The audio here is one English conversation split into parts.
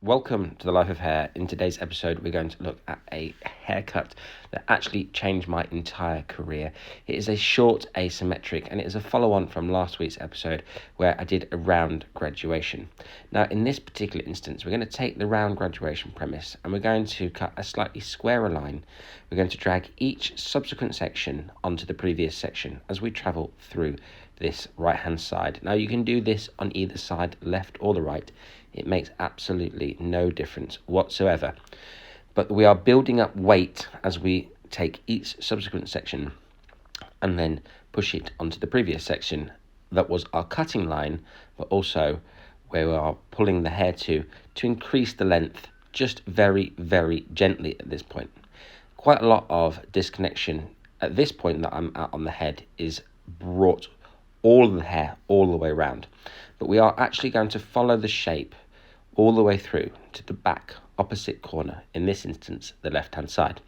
Welcome to the Life of Hair. In today's episode, we're going to look at a haircut that actually changed my entire career. It is a short asymmetric, and it is a follow-on from last week's episode where I did a round graduation. Now, in this particular instance, we're going to take the round graduation premise and we're going to cut a slightly squarer line. We're going to drag each subsequent section onto the previous section as we travel through this right-hand side. Now, you can do this on either side, left or the right. It makes absolutely no difference whatsoever. But we are building up weight as we take each subsequent section and then push it onto the previous section that was our cutting line, but also where we are pulling the hair to increase the length just very, very gently at this point. Quite a lot of disconnection at this point that I'm at on the head is brought all of the hair all the way around. But we are actually going to follow the shape all the way through to the back opposite corner, in this instance the left hand side.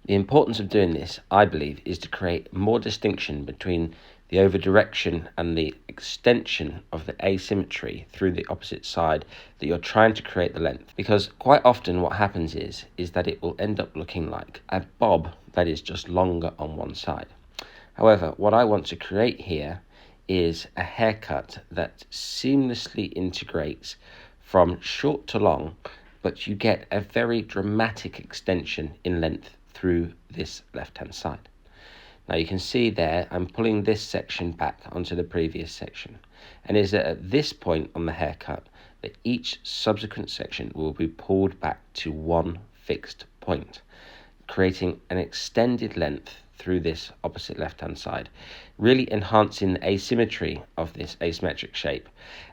The importance of doing this, I believe, is to create more distinction between the over direction and the extension of the asymmetry through the opposite side that you're trying to create the length. Because quite often what happens is that it will end up looking like a bob that is just longer on one side. However, what I want to create here is a haircut that seamlessly integrates from short to long, but you get a very dramatic extension in length through this left-hand side. Now you can see there, I'm pulling this section back onto the previous section. And it is at this point on the haircut that each subsequent section will be pulled back to one fixed point, creating an extended length through this opposite left-hand side, really enhancing the asymmetry of this asymmetric shape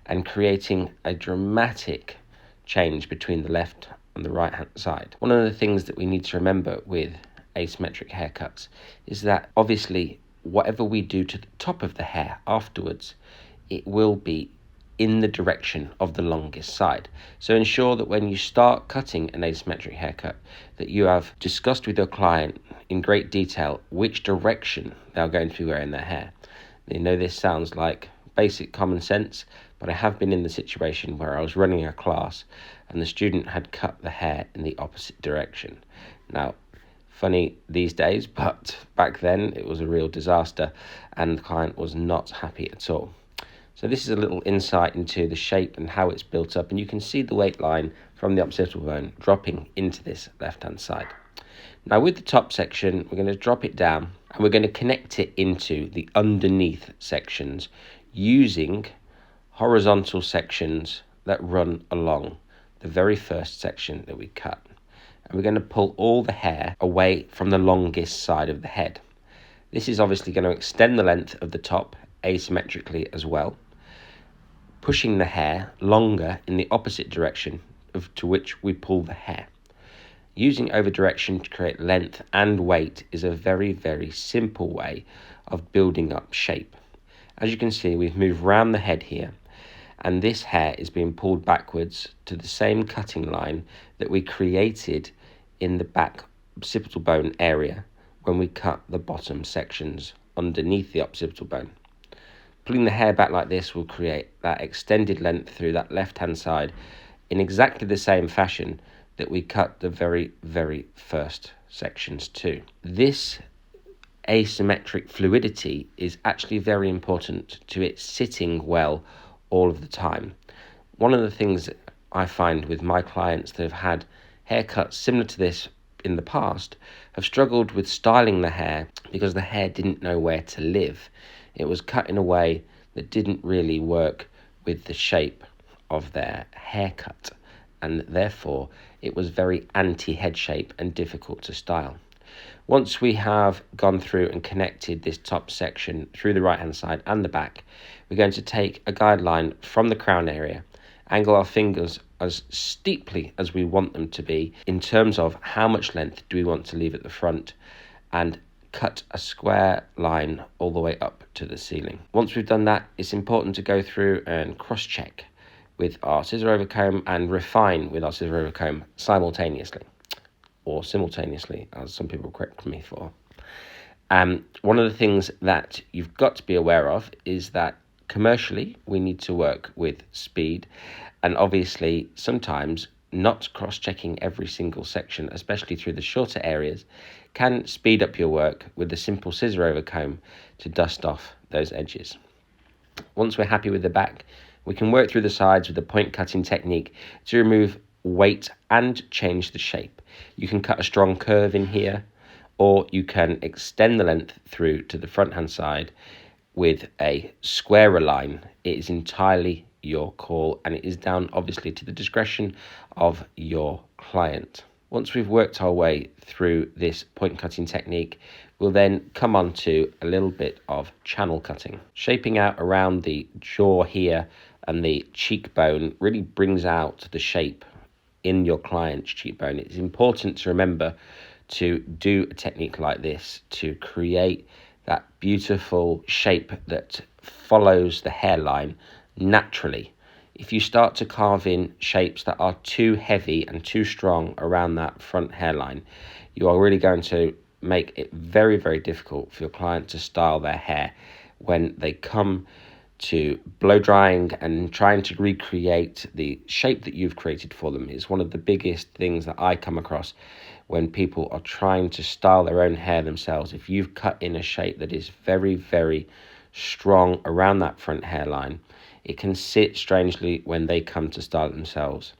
and creating a dramatic change between the left and the right-hand side. One of the things that we need to remember with asymmetric haircuts is that obviously whatever we do to the top of the hair afterwards, it will be in the direction of the longest side. So ensure that when you start cutting an asymmetric haircut, that you have discussed with your client in great detail which direction they're going to be wearing their hair. You know, this sounds like basic common sense, but I have been in the situation where I was running a class and the student had cut the hair in the opposite direction. Now, funny these days, but back then it was a real disaster and the client was not happy at all. So this is a little insight into the shape and how it's built up, and you can see the weight line from the occipital bone dropping into this left-hand side. Now with the top section, we're going to drop it down and we're going to connect it into the underneath sections using horizontal sections that run along the very first section that we cut. And we're going to pull all the hair away from the longest side of the head. This is obviously going to extend the length of the top asymmetrically as well, pushing the hair longer in the opposite direction to which we pull the hair. Using over direction to create length and weight is a very, very simple way of building up shape. As you can see, we've moved round the head here, and this hair is being pulled backwards to the same cutting line that we created in the back occipital bone area when we cut the bottom sections underneath the occipital bone. Pulling the hair back like this will create that extended length through that left-hand side in exactly the same fashion that we cut the very, very first sections to. This asymmetric fluidity is actually very important to it sitting well all of the time. One of the things that I find with my clients that have had haircuts similar to this in the past have struggled with styling the hair because the hair didn't know where to live. It was cut in a way that didn't really work with the shape of their haircut, and therefore it was very anti-head shape and difficult to style. Once we have gone through and connected this top section through the right hand side and the back, we're going to take a guideline from the crown area, angle our fingers as steeply as we want them to be in terms of how much length do we want to leave at the front, and cut a square line all the way up to the ceiling. Once we've done that, it's important to go through and cross-check with our scissor over comb and refine with our scissor over comb simultaneously, or simultaneously, as some people correct me for. One of the things that you've got to be aware of is that commercially we need to work with speed, and obviously sometimes not cross-checking every single section, especially through the shorter areas, can speed up your work with a simple scissor over comb to dust off those edges. Once we're happy with the back, we can work through the sides with the point cutting technique to remove weight and change the shape. You can cut a strong curve in here, or you can extend the length through to the front hand side with a squarer line. It is entirely your call, and it is down obviously to the discretion of your client. Once we've worked our way through this point cutting technique, we'll then come on to a little bit of channel cutting. Shaping out around the jaw here and the cheekbone really brings out the shape in your client's cheekbone. It's important to remember to do a technique like this to create that beautiful shape that follows the hairline naturally. If you start to carve in shapes that are too heavy and too strong around that front hairline, you are really going to make it very, very difficult for your client to style their hair when they come to blow drying and trying to recreate the shape that you've created for them. Is one of the biggest things that I come across when people are trying to style their own hair themselves. If you've cut in a shape that is very, very strong around that front hairline, it can sit strangely when they come to style it themselves.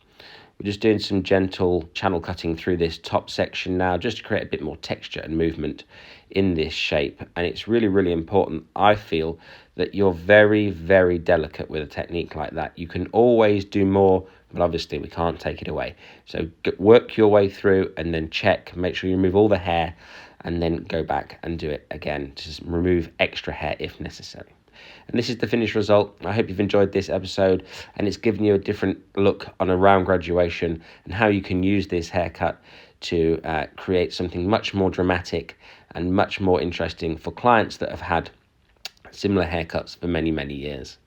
We're just doing some gentle channel cutting through this top section now, just to create a bit more texture and movement in this shape. And it's really, really important, I feel, that you're very, very delicate with a technique like that. You can always do more, but obviously we can't take it away. So work your way through and then check, make sure you remove all the hair, and then go back and do it again to remove extra hair if necessary. And this is the finished result. I hope you've enjoyed this episode, and it's given you a different look on a round graduation and how you can use this haircut to create something much more dramatic and much more interesting for clients that have had similar haircuts for many, many years.